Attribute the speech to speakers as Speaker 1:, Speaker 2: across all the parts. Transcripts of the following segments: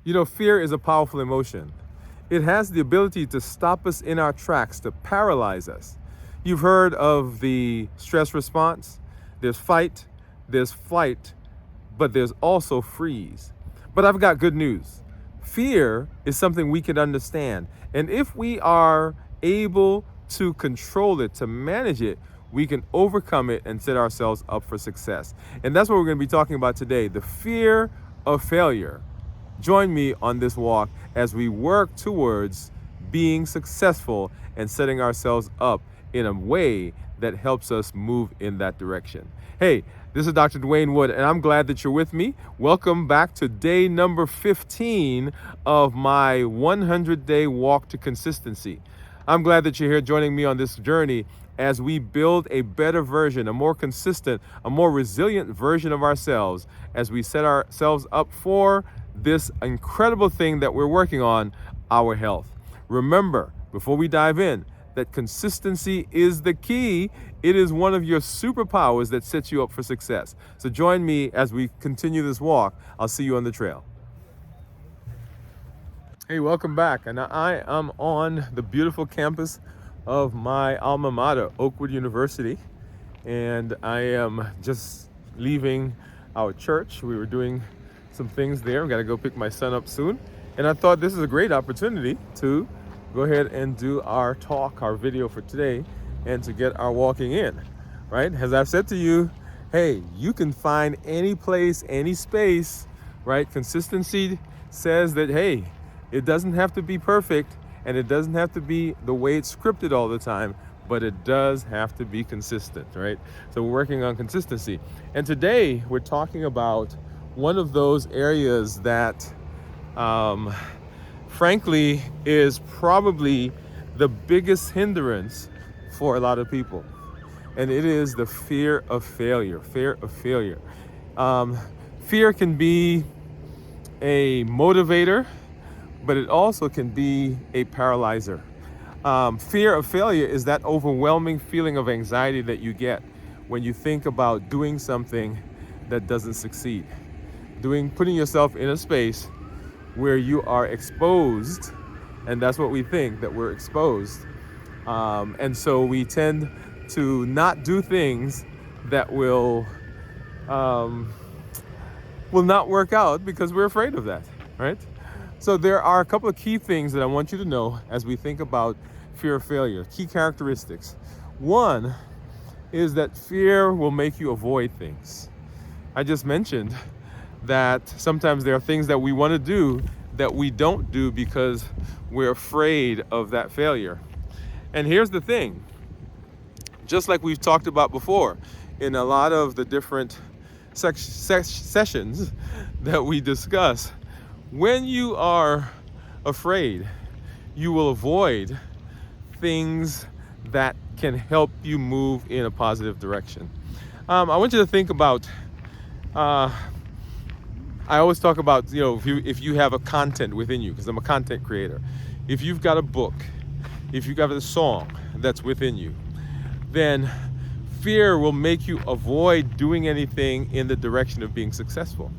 Speaker 1: You know, fear is a powerful emotion. It has the ability to stop us in our tracks, to paralyze us. You've heard of the stress response. There's fight, there's flight, but there's also freeze. But I've got good news. Fear is something we can understand. And if we are able to control it, to manage it, we can overcome it and set ourselves up for success. And that's what we're going to be talking about today, the fear of failure. Join me on this walk as we work towards being successful and setting ourselves up in a way that helps us move in that direction. Hey, this is Dr. Dwain Woode, and I'm glad that you're with me. Welcome back to day number 15 of my 100-day walk to consistency. I'm glad that you're here joining me on this journey as we build a better version, a more consistent, a more resilient version of ourselves as we set ourselves up for this incredible thing that we're working on, our health. Remember, before we dive in, that consistency is the key. It is one of your superpowers that sets you up for success. So join me as we continue this walk. I'll see you on the trail. Hey, welcome back. And I am on the beautiful campus of my alma mater, Oakwood University. And I am just leaving our church. We were doing some things there. I've got to go pick my son up soon. And I thought this is a great opportunity to go ahead and do our talk, our video for today, and to get our walking in, right? As I've said to you, hey, you can find any place, any space, right? Consistency says that, hey, it doesn't have to be perfect and it doesn't have to be the way it's scripted all the time, but it does have to be consistent, right? So we're working on consistency. And today we're talking about one of those areas that, frankly, is probably the biggest hindrance for a lot of people. And it is the fear of failure, fear of failure. Fear can be a motivator, but it also can be a paralyzer. Fear of failure is that overwhelming feeling of anxiety that you get when you think about doing something that doesn't succeed. Putting yourself in a space where you are exposed, and that's what we think, that we're exposed. And so we tend to not do things that will not work out because we're afraid of that, right? So there are a couple of key things that I want you to know as we think about fear of failure, key characteristics. One is that fear will make you avoid things. I just mentioned that sometimes there are things that we want to do that we don't do because we're afraid of that failure. And here's the thing, just like we've talked about before in a lot of the different sessions that we discuss, when you are afraid, you will avoid things that can help you move in a positive direction. I want you to think about, I always talk about, if you have a content within you, because I'm a content creator. If you've got a book, if you've got a song that's within you, then fear will make you avoid doing anything in the direction of being successful.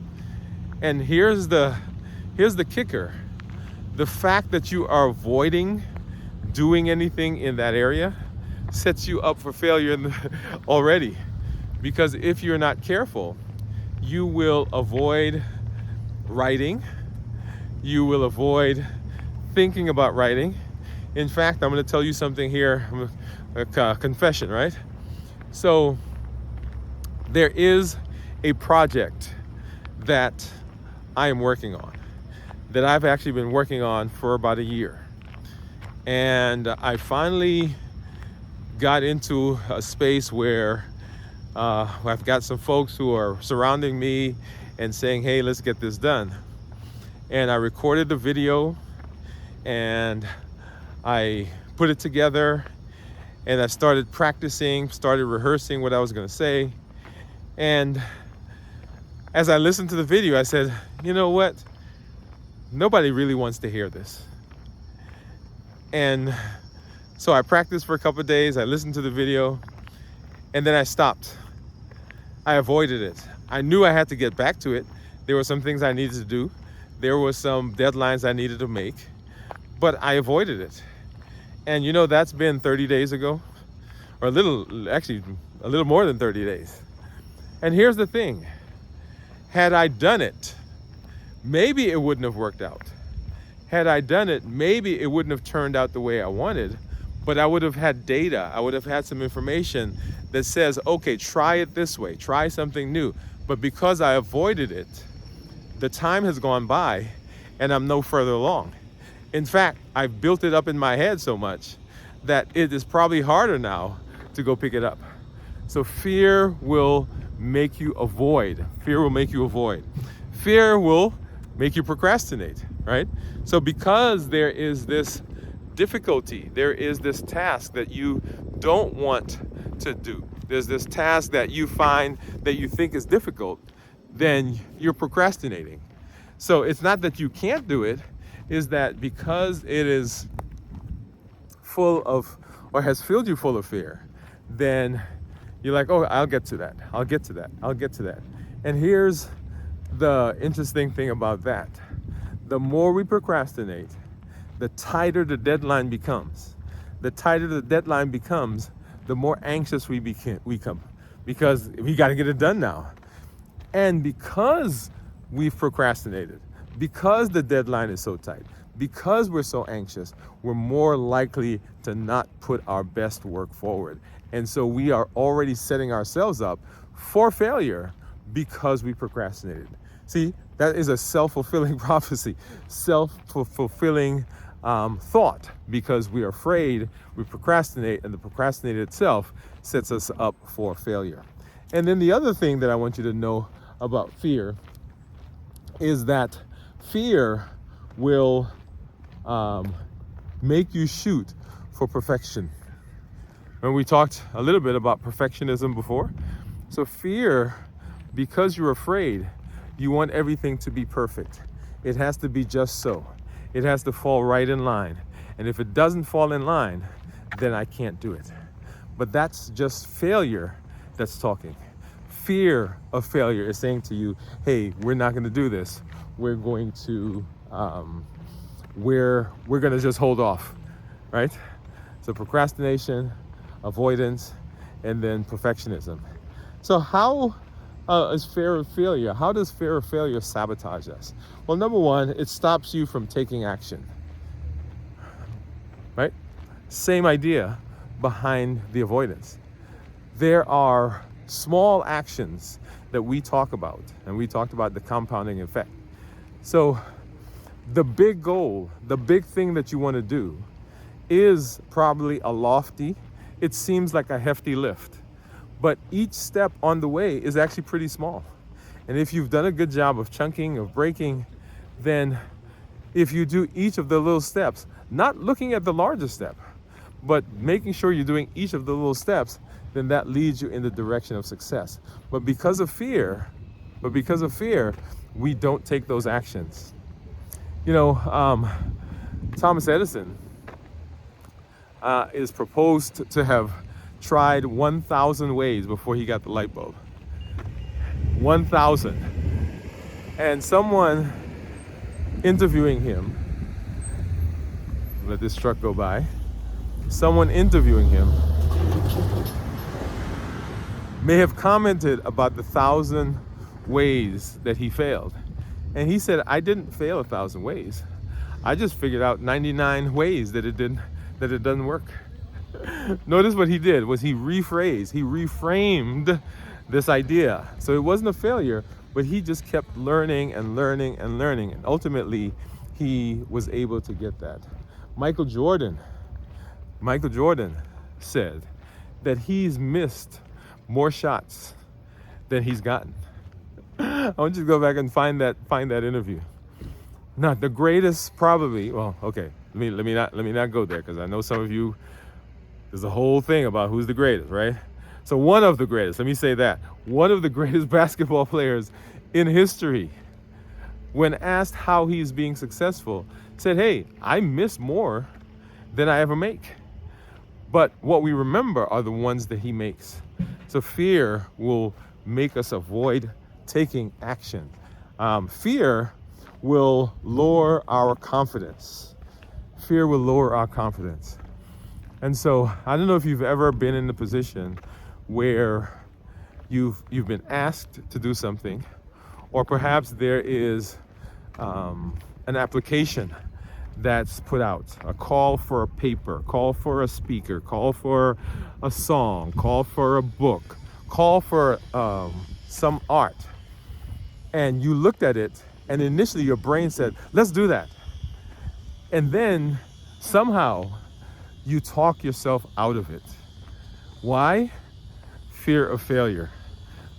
Speaker 1: And here's the kicker. The fact that you are avoiding doing anything in that area sets you up for failure already. Because if you're not careful, you will avoid writing. You will avoid thinking about writing. In fact, I'm going to tell you something here, a confession, right? So there is a project that I am working on, that I've actually been working on for about a year. And I finally got into a space where I've got some folks who are surrounding me and saying, hey, let's get this done. And I recorded the video and I put it together and I started practicing, started rehearsing what I was going to say. And as I listened to the video, I said, you know what? Nobody really wants to hear this. And so I practiced for a couple of days. I listened to the video and then I stopped. I avoided it. I knew I had to get back to it. There were some things I needed to do. there were some deadlines I needed to make, but I avoided it. And that's been 30 days ago, or a little more than 30 days. And here's the thing. Had I done it, maybe it wouldn't have worked out. Had I done it, maybe it wouldn't have turned out the way I wanted, but I would have had data. I would have had some information that says, okay, try it this way, try something new. But because I avoided it, the time has gone by and I'm no further along. In fact, I've built it up in my head so much that it is probably harder now to go pick it up. So fear will make you avoid. Fear will make you avoid. Fear will make you procrastinate, right? So because there is this difficulty, there is this task that you don't want to do, there's this task that you find that you think is difficult, then you're procrastinating. So it's not that you can't do it, is that because it is full of, or has filled you full of fear, then you're like, oh, I'll get to that. And here's the interesting thing about that. The more we procrastinate, the tighter the deadline becomes. The tighter the deadline becomes, the more anxious we become, because we got to get it done now. And because we've procrastinated, because the deadline is so tight, because we're so anxious, we're more likely to not put our best work forward. And so we are already setting ourselves up for failure because we procrastinated. See, that is a self-fulfilling prophecy, self-fulfilling thought, because we are afraid, we procrastinate, and the procrastinated itself sets us up for failure. And then the other thing that I want you to know about fear is that fear will make you shoot for perfection. And we talked a little bit about perfectionism before. So fear, because you're afraid, you want everything to be perfect. It has to be just so. It has to fall right in line. And if it doesn't fall in line, then I can't do it. But that's just failure that's talking. Fear of failure is saying to you, hey, we're not going to do this. We're going to we're going to just hold off, right? So procrastination, avoidance, and then perfectionism. So how is fear of failure? How does fear of failure sabotage us? Well, number one, it stops you from taking action, right? Same idea behind the avoidance. There are small actions that we talk about, and we talked about the compounding effect. So the big goal, the big thing that you want to do is probably a lofty, it seems like a hefty lift, but each step on the way is actually pretty small. And if you've done a good job of chunking, of breaking, then if you do each of the little steps, not looking at the larger step, but making sure you're doing each of the little steps, then that leads you in the direction of success. But because of fear, we don't take those actions. Thomas Edison is proposed to have tried 1,000 ways before he got the light bulb. 1,000. And someone interviewing him, let this truck go by, someone interviewing him may have commented about the 1,000 ways that he failed. And he said, I didn't fail 1,000 ways. I just figured out 99 ways that it doesn't work. Notice what he did was he reframed this idea. So it wasn't a failure, but he just kept learning and learning and learning. And ultimately, he was able to get that. Michael Jordan said that he's missed more shots than he's gotten. I want you to go back and find that interview. Not the greatest, probably. Well, okay. Let me not go there, because I know some of you. There's a whole thing about who's the greatest, right? So one of the greatest. Let me say that one of the greatest basketball players in history, when asked how he's being successful, said, "Hey, I miss more than I ever make. But what we remember are the ones that he makes." So fear will make us avoid taking action. Fear will lower our confidence. Fear will lower our confidence. And so I don't know if you've ever been in a position where you've been asked to do something, or perhaps there is an application that's put out, a call for a paper, call for a speaker, call for a song, call for a book, call for some art. And you looked at it, and initially your brain said, let's do that. And then somehow you talk yourself out of it. Why? Fear of failure.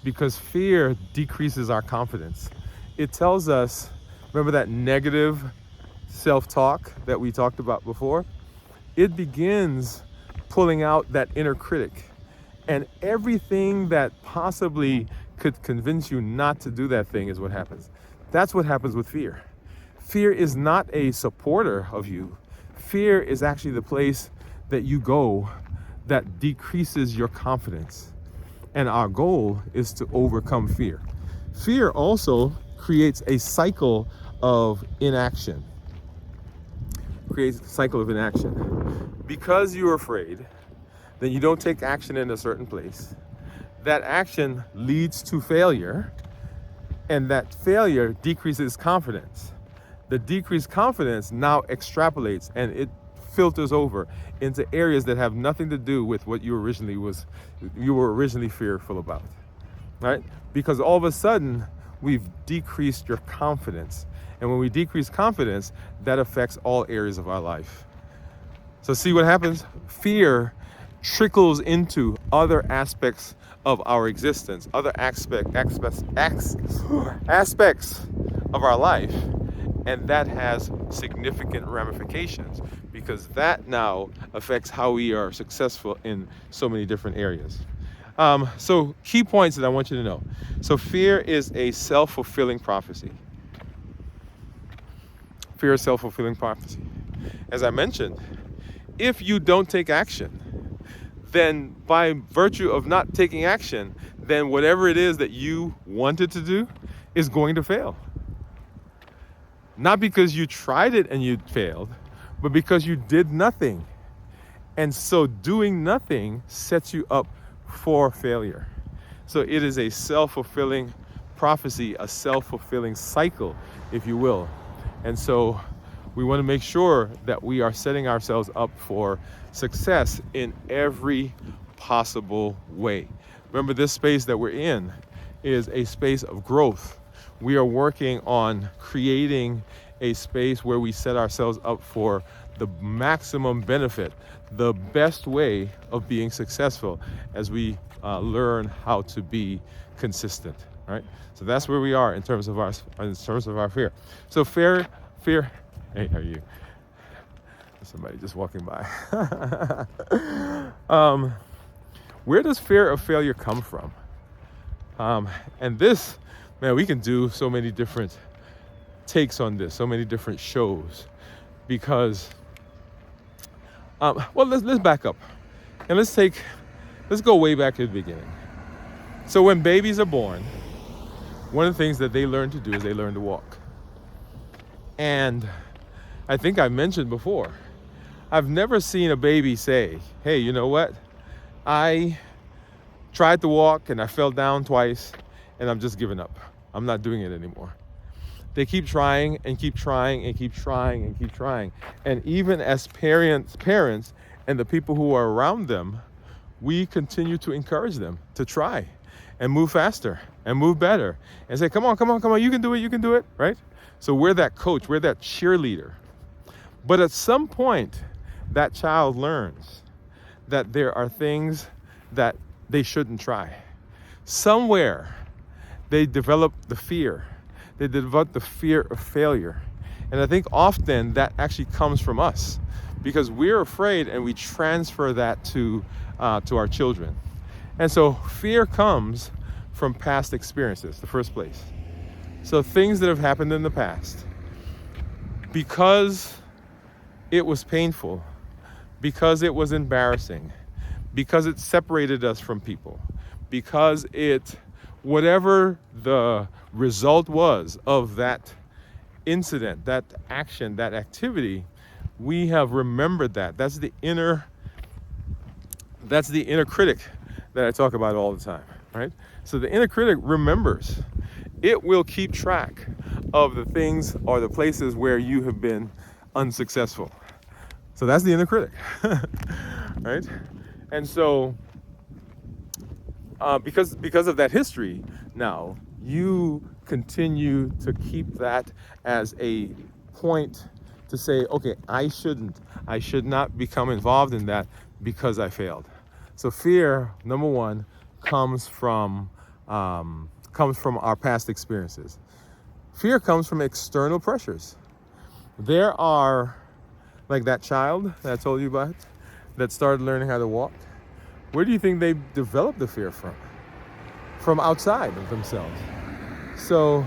Speaker 1: Because fear decreases our confidence. It tells us, remember that negative self-talk that we talked about before? It begins pulling out that inner critic. And everything that possibly could convince you not to do that thing is what happens. That's what happens with fear. Fear is not a supporter of you. Fear is actually the place that you go that decreases your confidence. And our goal is to overcome fear. Fear also creates a cycle of inaction. Creates a cycle of inaction. Because you're afraid, then you don't take action in a certain place. That action leads to failure, and that failure decreases confidence. The decreased confidence now extrapolates, and it filters over into areas that have nothing to do with what you were originally fearful about, right? Because all of a sudden we've decreased your confidence, and when we decrease confidence, that affects all areas of our life. So see what happens? Fear trickles into other aspects of our existence, other aspects of our life, and that has significant ramifications, because that now affects how we are successful in so many different areas. So key points that I want you to know. So fear is a self-fulfilling prophecy. Fear is self-fulfilling prophecy. As I mentioned, if you don't take action, then by virtue of not taking action, then whatever it is that you wanted to do is going to fail. Not because you tried it and you failed, but because you did nothing. And so doing nothing sets you up for failure. So it is a self-fulfilling prophecy, a self-fulfilling cycle, if you will. And so we want to make sure that we are setting ourselves up for success in every possible way. Remember, this space that we're in is a space of growth. We are working on creating a space where we set ourselves up for the maximum benefit, the best way of being successful as we learn how to be consistent, right? So that's where we are in terms of our fear. So fear. Hey, how are you? Somebody just walking by. Where does fear of failure come from? And this, man, we can do so many different takes on this, so many different shows, because, well, let's back up, and let's go way back to the beginning. So when babies are born, one of the things that they learn to do is they learn to walk. And I think I mentioned before, I've never seen a baby say, hey, you know what? I tried to walk and I fell down twice and I'm just giving up. I'm not doing it anymore. They keep trying and keep trying and keep trying and keep trying. And even as parents and the people who are around them, we continue to encourage them to try and move faster and move better and say, come on, you can do it, right? So we're that coach, we're that cheerleader. But at some point, that child learns that there are things that they shouldn't try. Somewhere, they develop the fear. They develop the fear of failure. And I think often that actually comes from us, because we're afraid and we transfer that to our children. And so fear comes from past experiences, the first place. So things that have happened in the past, because it was painful, because it was embarrassing, because it separated us from people, because whatever the result was of that incident, that action, that activity, we have remembered that. That's the inner critic that I talk about all the time, right? So the inner critic remembers. It will keep track of the things or the places where you have been unsuccessful. So that's the inner critic, right? And so because of that history, now you continue to keep that as a point to say, okay, I should not become involved in that because I failed. So fear, number one, comes from our past experiences. Fear comes from external pressures. There are, like that child that I told you about that started learning how to walk. Where do you think they developed the fear from? From outside of themselves. So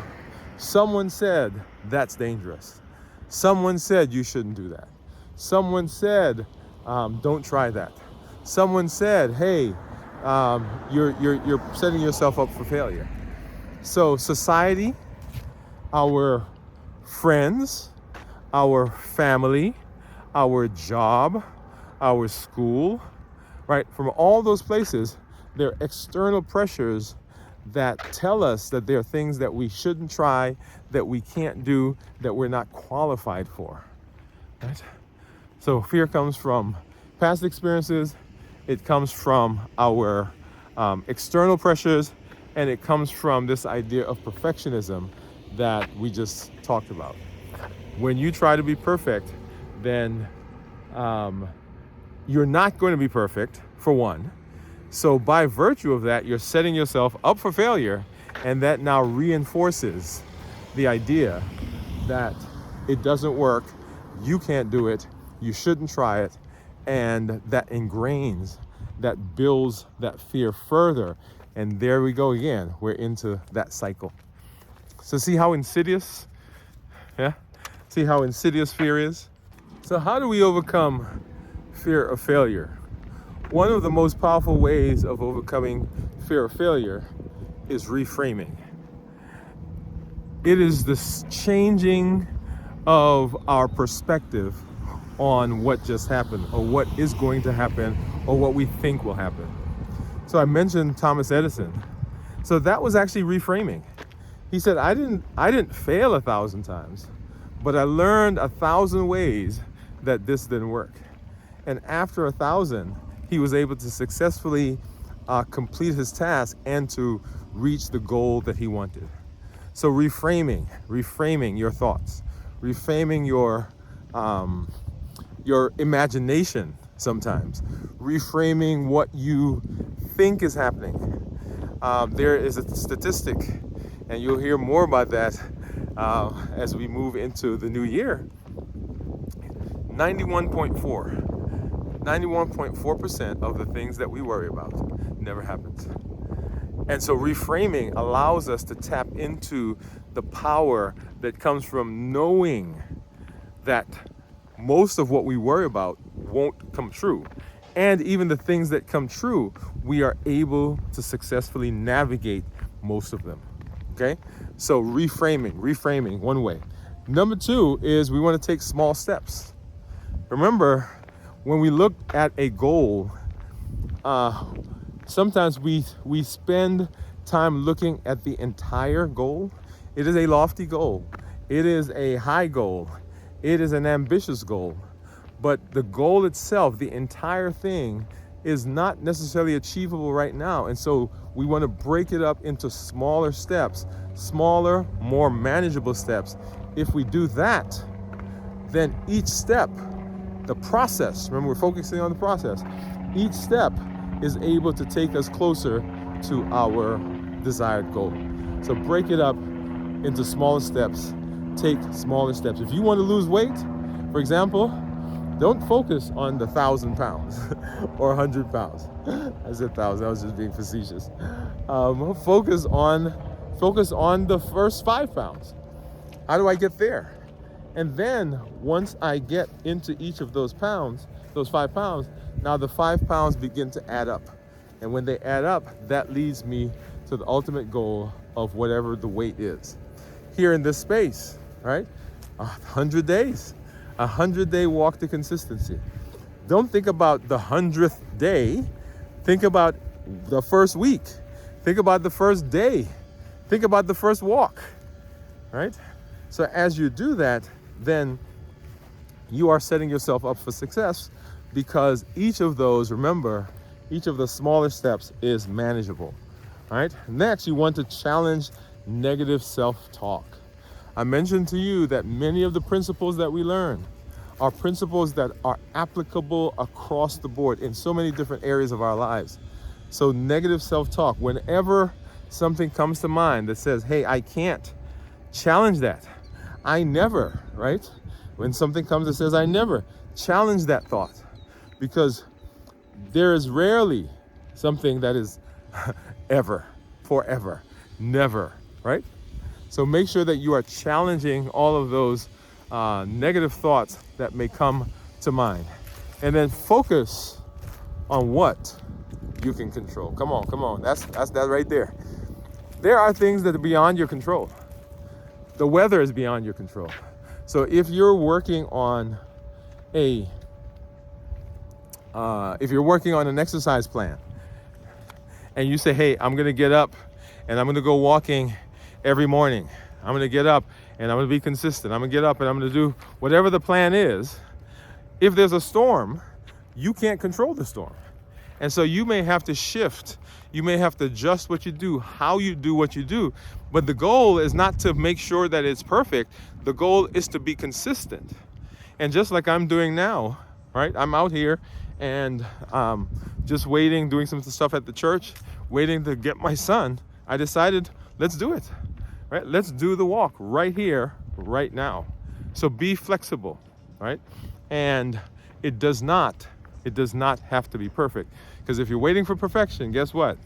Speaker 1: someone said, that's dangerous. Someone said you shouldn't do that. Someone said, don't try that. Someone said, hey, you're setting yourself up for failure. So society, our friends, our family, our job, our school, right? From all those places, there are external pressures that tell us that there are things that we shouldn't try, that we can't do, that we're not qualified for, right? So fear comes from past experiences, it comes from our external pressures, and it comes from this idea of perfectionism that we just talked about. When you try to be perfect, then you're not going to be perfect, for one. So by virtue of that, you're setting yourself up for failure, and that now reinforces the idea that it doesn't work, you can't do it, you shouldn't try it, and that ingrains, that builds that fear further. And there we go again, we're into that cycle. So see how insidious, see how insidious fear is? So how do we overcome fear of failure? One of the most powerful ways of overcoming fear of failure is reframing. It is this changing of our perspective on what just happened, or what is going to happen, or what we think will happen. So I mentioned Thomas Edison. So that was actually reframing. He said, I didn't fail 1,000 times, but I learned 1,000 ways that this didn't work. And after 1,000, he was able to successfully complete his task and to reach the goal that he wanted. So reframing your thoughts, reframing your imagination sometimes, reframing what you think is happening. There is a statistic, and you'll hear more about that as we move into the new year. 91.4% of the things that we worry about never happens. And so reframing allows us to tap into the power that comes from knowing that most of what we worry about won't come true. And even the things that come true, we are able to successfully navigate most of them. Okay? So reframing, one way. Number two is we want to take small steps. Remember, when we look at a goal, sometimes we spend time looking at the entire goal. It is a lofty goal. It is a high goal. It is an ambitious goal. But the goal itself, the entire thing, is not necessarily achievable right now. And so we want to break it up into smaller steps, smaller, more manageable steps. If we do that, then each step, the process, remember we're focusing on the process, each step is able to take us closer to our desired goal. So break it up into smaller steps, take smaller steps. If you want to lose weight, for example, don't focus on the 1,000 pounds or 100 pounds. I said 1,000, I was just being facetious. Focus on the first 5 pounds. How do I get there? And then once I get into each of those pounds, those 5 pounds, now the 5 pounds begin to add up. And when they add up, that leads me to the ultimate goal of whatever the weight is. Here in this space, right? 100 days, 100-day walk to consistency. Don't think about the 100th day. Think about the first week. Think about the first day. Think about the first walk, right? So as you do that, then you are setting yourself up for success, because each of those, remember, each of the smaller steps is manageable, right? Next, you want to challenge negative self-talk. I mentioned to you that many of the principles that we learn are principles that are applicable across the board in so many different areas of our lives. So negative self-talk, whenever something comes to mind that says, hey, I can't, challenge that. I never, right? When something comes that says, I never, challenge that thought, because there is rarely something that is ever, forever, never, right? So make sure that you are challenging all of those negative thoughts that may come to mind. And then focus on what you can control. Come on. That's that right there. There are things that are beyond your control. The weather is beyond your control. So if you're working on an exercise plan, and you say, hey, I'm gonna get up and I'm gonna go walking every morning. I'm gonna get up and I'm gonna be consistent. I'm gonna get up and I'm gonna do whatever the plan is. If there's a storm, you can't control the storm. And so you may have to shift. You may have to adjust what you do, how you do what you do. But the goal is not to make sure that it's perfect. The goal is to be consistent. And just like I'm doing now, right? I'm out here and just waiting, doing some stuff at the church, waiting to get my son. I decided, let's do it, right? Let's do the walk right here, right now. So be flexible, right? And it does not have to be perfect. Because if you're waiting for perfection, guess what?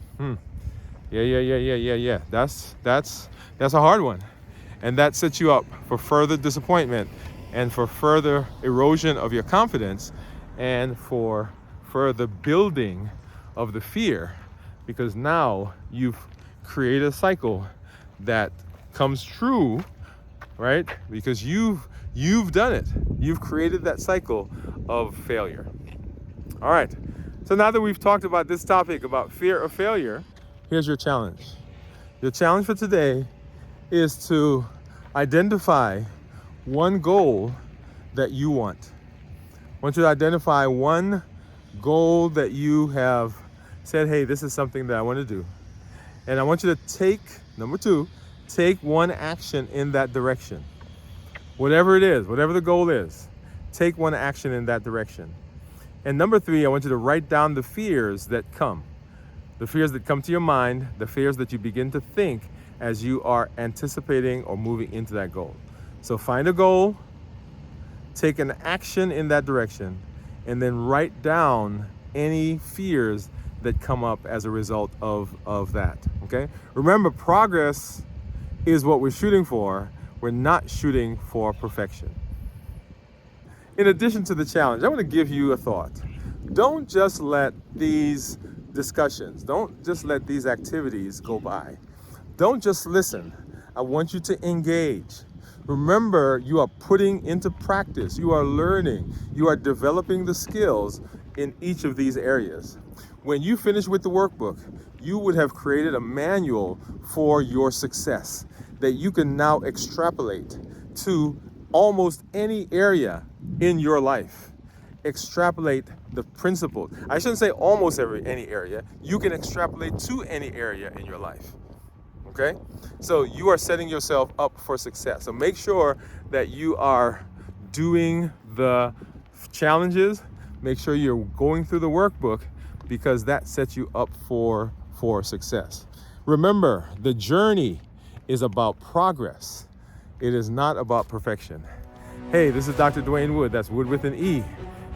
Speaker 1: Yeah. That's a hard one. And that sets you up for further disappointment and for further erosion of your confidence and for further building of the fear, because now you've created a cycle that comes true, right? Because you've done it. You've created that cycle of failure. All right. So now that we've talked about this topic about fear of failure, here's your challenge. Your challenge for today is to identify one goal that you want. I want you to identify one goal that you have said, hey, this is something that I want to do. And I want you to take, number 2, take one action in that direction. Whatever it is, whatever the goal is, take one action in that direction. And number 3, I want you to write down the fears that come. The fears that come to your mind, the fears that you begin to think as you are anticipating or moving into that goal. So find a goal, take an action in that direction, and then write down any fears that come up as a result of that, okay? Remember, progress is what we're shooting for. We're not shooting for perfection. In addition to the challenge, I want to give you a thought. Don't just let these discussions, don't just let these activities go by. Don't just listen. I want you to engage. Remember, you are putting into practice, you are learning, you are developing the skills in each of these areas. When you finish with the workbook, you would have created a manual for your success that you can now extrapolate to almost any area in your life. Extrapolate the principle. I shouldn't say almost any area. You can extrapolate to any area in your life. Okay? So you are setting yourself up for success. So make sure that you are doing the challenges. Make sure you're going through the workbook, because that sets you up for success. Remember, the journey is about progress. It is not about perfection. Hey, this is Dr. Dwain Woode. That's Woode with an E.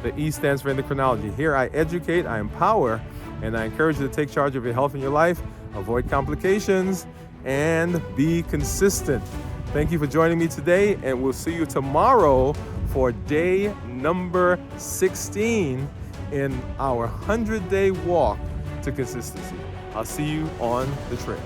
Speaker 1: The E stands for Endocrinology. Here I educate, I empower, and I encourage you to take charge of your health and your life, avoid complications, and be consistent. Thank you for joining me today, and we'll see you tomorrow for day number 16 in our 100-day walk to consistency. I'll see you on the trail.